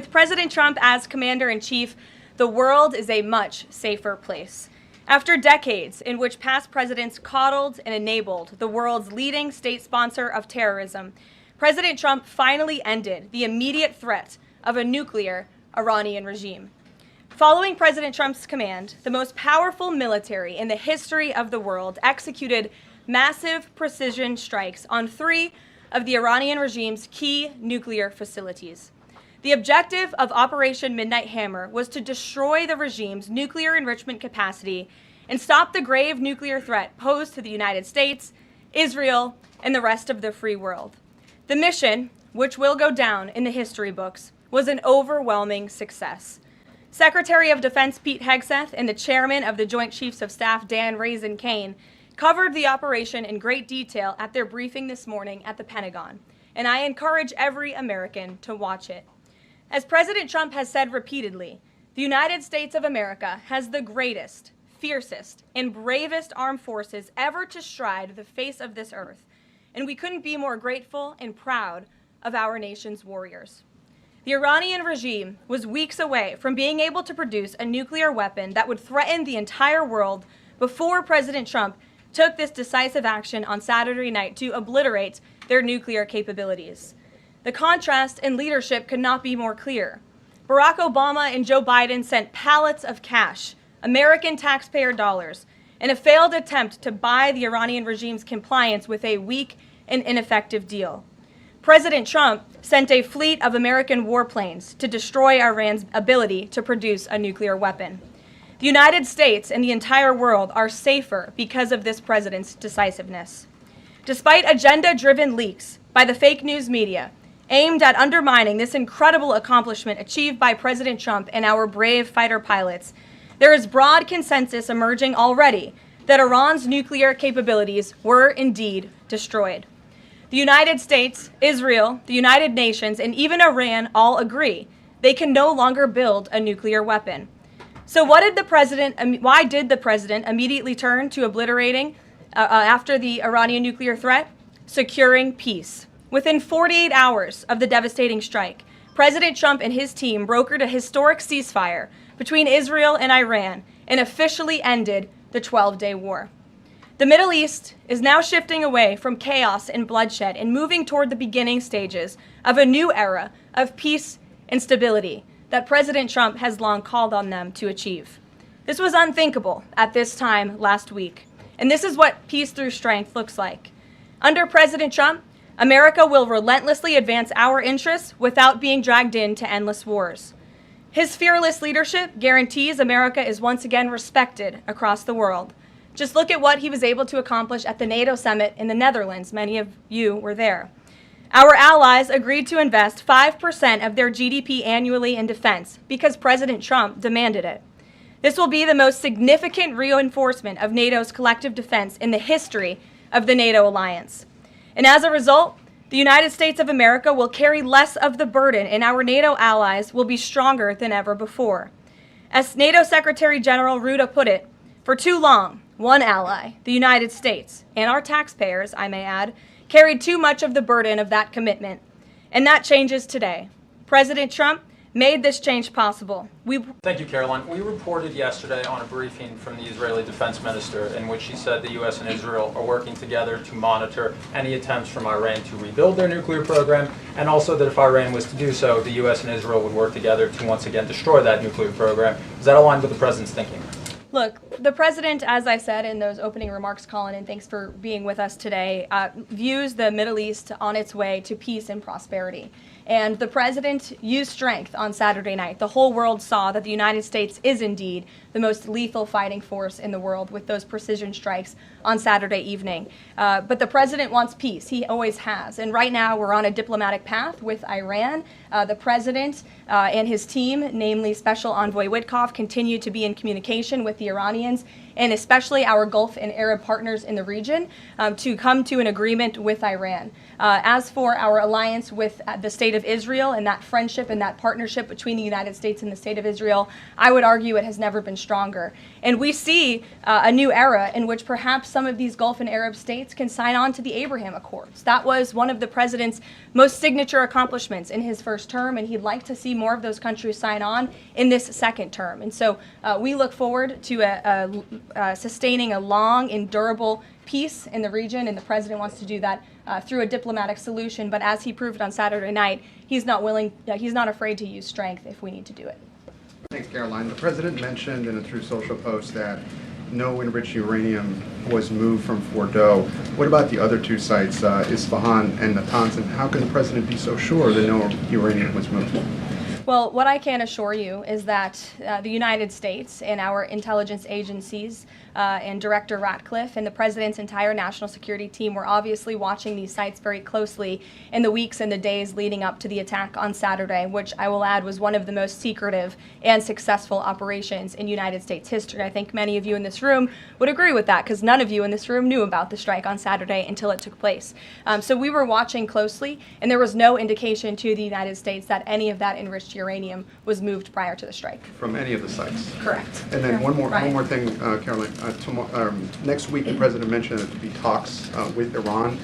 With President Trump as commander-in-chief, the world is a much safer place. After decades in which past presidents coddled and enabled the world's leading state sponsor of terrorism, President Trump finally ended the immediate threat of a nuclear Iranian regime. Following President Trump's command, the most powerful military in the history of the world executed massive precision strikes on 3 of the Iranian regime's key nuclear facilities. The objective of Operation Midnight Hammer was to destroy the regime's nuclear enrichment capacity and stop the grave nuclear threat posed to the United States, Israel, and the rest of the free world. The mission, which will go down in the history books, was an overwhelming success. Secretary of Defense Pete Hegseth and the chairman of the Joint Chiefs of Staff Dan Raisin Kane covered the operation in great detail at their briefing this morning at the Pentagon, and I encourage every American to watch it. As President Trump has said repeatedly, the United States of America has the greatest, fiercest, and bravest armed forces ever to stride the face of this earth, and we couldn't be more grateful and proud of our nation's warriors. The Iranian regime was weeks away from being able to produce a nuclear weapon that would threaten the entire world before President Trump took this decisive action on Saturday night to obliterate their nuclear capabilities. The contrast in leadership could not be more clear. Barack Obama and Joe Biden sent pallets of cash, American taxpayer dollars, in a failed attempt to buy the Iranian regime's compliance with a weak and ineffective deal. President Trump sent a fleet of American warplanes to destroy Iran's ability to produce a nuclear weapon. The United States and the entire world are safer because of this president's decisiveness. Despite agenda-driven leaks by the fake news media aimed at undermining this incredible accomplishment achieved by President Trump and our brave fighter pilots, there is broad consensus emerging already that Iran's nuclear capabilities were indeed destroyed. The United States, Israel, the United Nations, and even Iran all agree they can no longer build a nuclear weapon. So why did the president immediately turn to obliterating after the Iranian nuclear threat? Securing peace. Within 48 hours of the devastating strike, President Trump and his team brokered a historic ceasefire between Israel and Iran and officially ended the 12-day war. The Middle East is now shifting away from chaos and bloodshed and moving toward the beginning stages of a new era of peace and stability that President Trump has long called on them to achieve. This was unthinkable at this time last week, and this is what peace through strength looks like. Under President Trump, America will relentlessly advance our interests without being dragged into endless wars. His fearless leadership guarantees America is once again respected across the world. Just look at what he was able to accomplish at the NATO summit in the Netherlands. Many of you were there. Our allies agreed to invest 5% of their GDP annually in defense because President Trump demanded it. This will be the most significant reinforcement of NATO's collective defense in the history of the NATO alliance. And as a result, the United States of America will carry less of the burden, and our NATO allies will be stronger than ever before. As NATO Secretary General Ruda put it, for too long, one ally, the United States, and our taxpayers, I may add, carried too much of the burden of that commitment. And that changes today. President Trump made this change possible. Thank you, Karoline. We reported yesterday on a briefing from the Israeli defense minister in which she said the U.S. and Israel are working together to monitor any attempts from Iran to rebuild their nuclear program, and also that if Iran was to do so, the U.S. and Israel would work together to once again destroy that nuclear program. Is that aligned with the president's thinking? Look, the president, as I said in those opening remarks, Colin, and thanks for being with us today, views the Middle East on its way to peace and prosperity. And the president used strength on Saturday night. The whole world saw that the United States is indeed the most lethal fighting force in the world with those precision strikes on Saturday evening. But the president wants peace. He always has. And right now we're on a diplomatic path with Iran. The president and his team, namely Special Envoy Witkoff, continue to be in communication with the Iranians. and especially our Gulf and Arab partners in the region, to come to an agreement with Iran. As for our alliance with the State of Israel and that friendship and that partnership between the United States and the State of Israel, I would argue it has never been stronger. And we see a new era in which perhaps some of these Gulf and Arab states can sign on to the Abraham Accords. That was one of the president's most signature accomplishments in his first term, and he'd like to see more of those countries sign on in this second term. And so we look forward to sustaining a long and durable peace in the region, and the president wants to do that through a diplomatic solution. But as he proved on Saturday night, he's not afraid to use strength if we need to do it. Thanks, Caroline. The president mentioned in a Truth Social post that no enriched uranium was moved from Fordow. What about the other two sites, Isfahan and Natanz, and how can the president be so sure that no uranium was moved? Well, what I can assure you is that the United States and our intelligence agencies and Director Ratcliffe and the President's entire national security team were obviously watching these sites very closely in the weeks and the days leading up to the attack on Saturday, which I will add was one of the most secretive and successful operations in United States history. I think many of you in this room would agree with that, because none of you in this room knew about the strike on Saturday until it took place. So we were watching closely, and there was no indication to the United States that any of that enriched uranium was moved prior to the strike. From any of the sites? Correct. And then one more Right. thing, Caroline. Next week, the president mentioned that there'd be talks with Iran.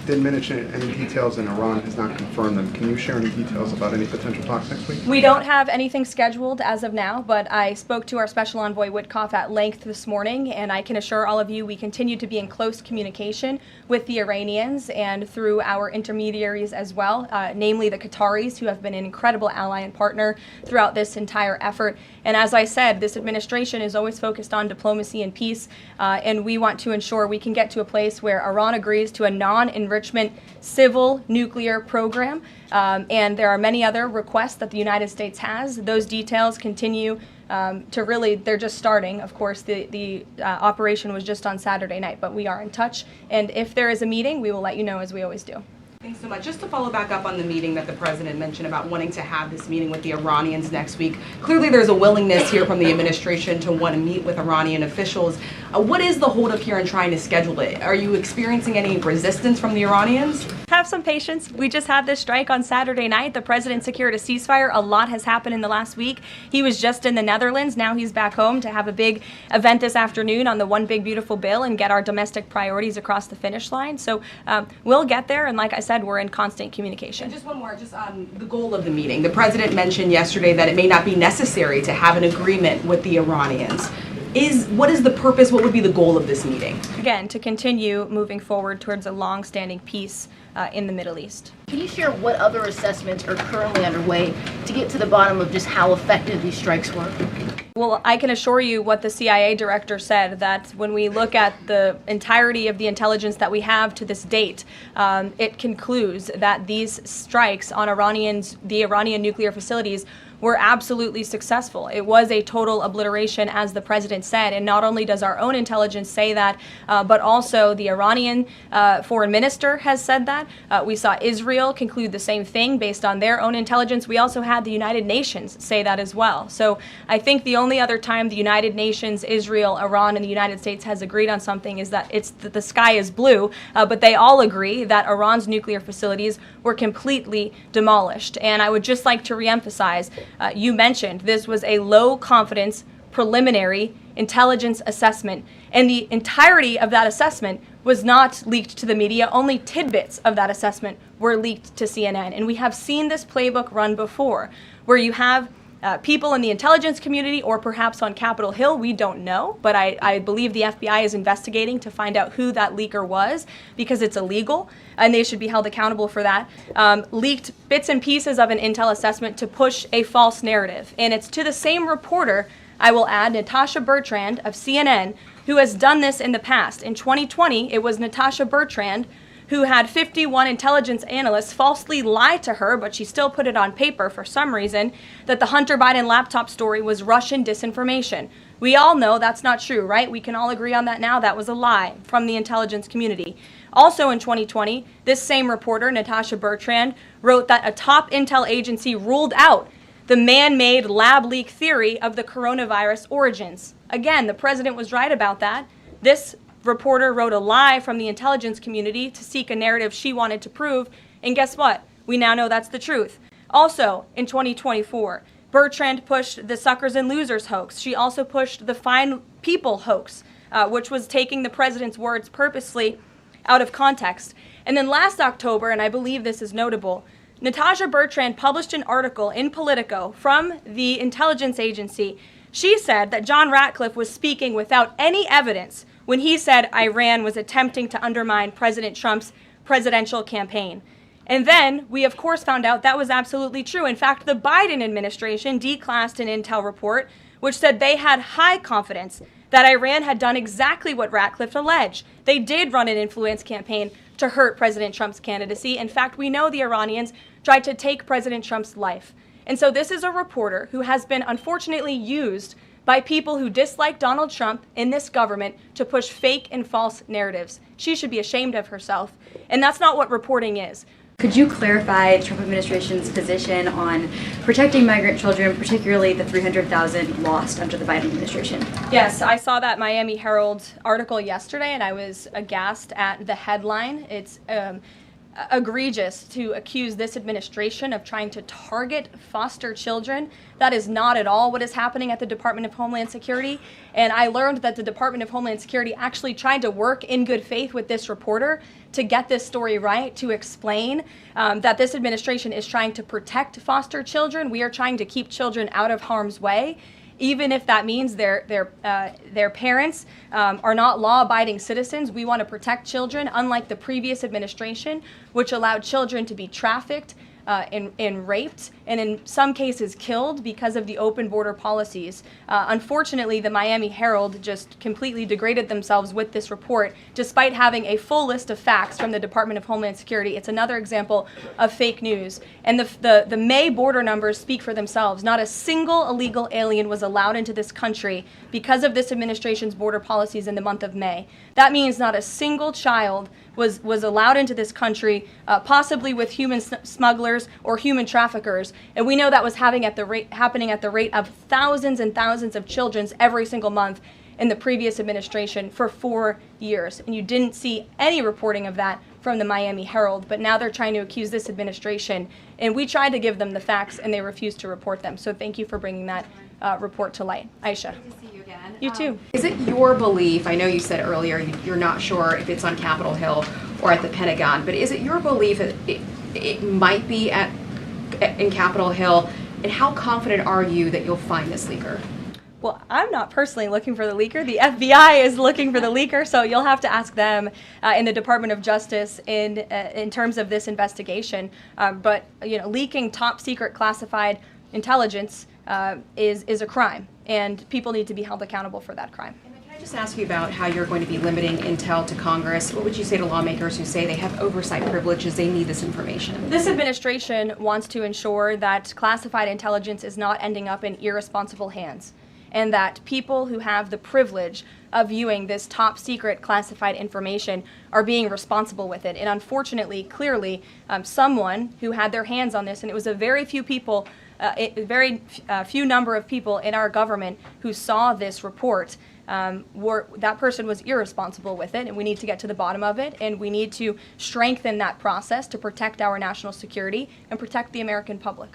Didn't mention any details, and Iran has not confirmed them. Can you share any details about any potential talks next week? We don't have anything scheduled as of now, but I spoke to our Special Envoy Witkoff at length this morning, and I can assure all of you we continue to be in close communication with the Iranians and through our intermediaries as well, namely the Qataris, who have been an incredible ally and partner throughout this entire effort. And as I said, this administration is always focused on diplomacy and peace, and we want to ensure we can get to a place where Iran agrees to a non-enrichment civil nuclear program. And there are many other requests that the United States has. Those details continue to really, they're just starting. Of course, the operation was just on Saturday night, but we are in touch. And if there is a meeting, we will let you know, as we always do. Thanks so much. Just to follow back up on the meeting that the president mentioned about wanting to have this meeting with the Iranians next week. Clearly there's a willingness here from the administration to want to meet with Iranian officials. What is the holdup here in trying to schedule it? Are you experiencing any resistance from the Iranians? Have some patience. We just had this strike on Saturday night. The president secured a ceasefire. A lot has happened in the last week. He was just in the Netherlands. Now he's back home to have a big event this afternoon on the One Big Beautiful Bill and get our domestic priorities across the finish line. So we'll get there. And like I said, we're in constant communication. And just one more, just on the goal of the meeting. The president mentioned yesterday that it may not be necessary to have an agreement with the Iranians. What is the purpose, what would be the goal of this meeting? Again, to continue moving forward towards a long-standing peace in the Middle East. Can you share what other assessments are currently underway to get to the bottom of just how effective these strikes were? Well, I can assure you what the CIA director said, that when we look at the entirety of the intelligence that we have to this date, it concludes that these strikes on the Iranian nuclear facilities were absolutely successful. It was a total obliteration, as the president said, and not only does our own intelligence say that, but also the Iranian foreign minister has said that. We saw Israel conclude the same thing based on their own intelligence. We also had the United Nations say that as well. So I think the only other time the United Nations, Israel, Iran, and the United States has agreed on something is that the sky is blue, but they all agree that Iran's nuclear facilities were completely demolished. And I would just like to reemphasize, you mentioned this was a low confidence preliminary intelligence assessment, and the entirety of that assessment was not leaked to the media. Only tidbits of that assessment were leaked to CNN. And we have seen this playbook run before, where you have people in the intelligence community, or perhaps on Capitol Hill, we don't know, but I believe the FBI is investigating to find out who that leaker was, because it's illegal and they should be held accountable for that. Leaked bits and pieces of an intel assessment to push a false narrative. And it's to the same reporter, I will add, Natasha Bertrand of CNN, who has done this in the past. In 2020, it was Natasha Bertrand who had 51 intelligence analysts falsely lie to her, but she still put it on paper for some reason, that the Hunter Biden laptop story was Russian disinformation. We all know that's not true, right? We can all agree on that now. That was a lie from the intelligence community. Also in 2020, this same reporter, Natasha Bertrand, wrote that a top intel agency ruled out the man-made lab leak theory of the coronavirus origins. Again, the president was right about that. This reporter wrote a lie from the intelligence community to seek a narrative she wanted to prove, and guess what? We now know that's the truth. Also, in 2024, Bertrand pushed the suckers and losers hoax. She also pushed the fine people hoax, which was taking the president's words purposely out of context. And then last October, and I believe this is notable, Natasha Bertrand published an article in Politico from the intelligence agency. She said that John Ratcliffe was speaking without any evidence when he said Iran was attempting to undermine President Trump's presidential campaign. And then we, of course, found out that was absolutely true. In fact, the Biden administration declassed an intel report which said they had high confidence that Iran had done exactly what Ratcliffe alleged. They did run an influence campaign to hurt President Trump's candidacy. In fact, we know the Iranians tried to take President Trump's life. And so this is a reporter who has been unfortunately used by people who dislike Donald Trump in this government to push fake and false narratives. She should be ashamed of herself. And that's not what reporting is. Could you clarify the Trump administration's position on protecting migrant children, particularly the 300,000 lost under the Biden administration? Yes, I saw that Miami Herald article yesterday, and I was aghast at the headline. It's egregious to accuse this administration of trying to target foster children. That is not at all what is happening at the Department of Homeland Security. And I learned that the Department of Homeland Security actually tried to work in good faith with this reporter to get this story right, to explain that this administration is trying to protect foster children. We are trying to keep children out of harm's way, even if that means their parents are not law-abiding citizens. We want to protect children, unlike the previous administration, which allowed children to be trafficked and raped, and in some cases killed because of the open border policies. Unfortunately, the Miami Herald just completely degraded themselves with this report, despite having a full list of facts from the Department of Homeland Security. It's another example of fake news. And the May border numbers speak for themselves. Not a single illegal alien was allowed into this country because of this administration's border policies in the month of May. That means not a single child was allowed into this country, possibly with human smugglers or human traffickers. And we know that was happening at the rate of thousands and thousands of children every single month in the previous administration for 4 years. And you didn't see any reporting of that from the Miami Herald, but now they're trying to accuse this administration. And we tried to give them the facts, and they refused to report them. So thank you for bringing that report to light. Aisha. Good to see you again. You too. Is it your belief, I know you said earlier you're not sure if it's on Capitol Hill or at the Pentagon, but is it your belief that it might be in Capitol Hill, and how confident are you that you'll find this leaker? Well, I'm not personally looking for the leaker. The FBI is looking for the leaker, so you'll have to ask them in the Department of Justice in terms of this investigation. But leaking top secret classified intelligence is a crime, and people need to be held accountable for that crime. Can I just ask you about how you're going to be limiting intel to Congress? What would you say to lawmakers who say they have oversight privileges, they need this information? This administration wants to ensure that classified intelligence is not ending up in irresponsible hands, and that people who have the privilege of viewing this top secret classified information are being responsible with it. And unfortunately, clearly, someone who had their hands on this, and it was a very few people, few number of people in our government who saw this report, that person was irresponsible with it, and we need to get to the bottom of it, and we need to strengthen that process to protect our national security and protect the American public.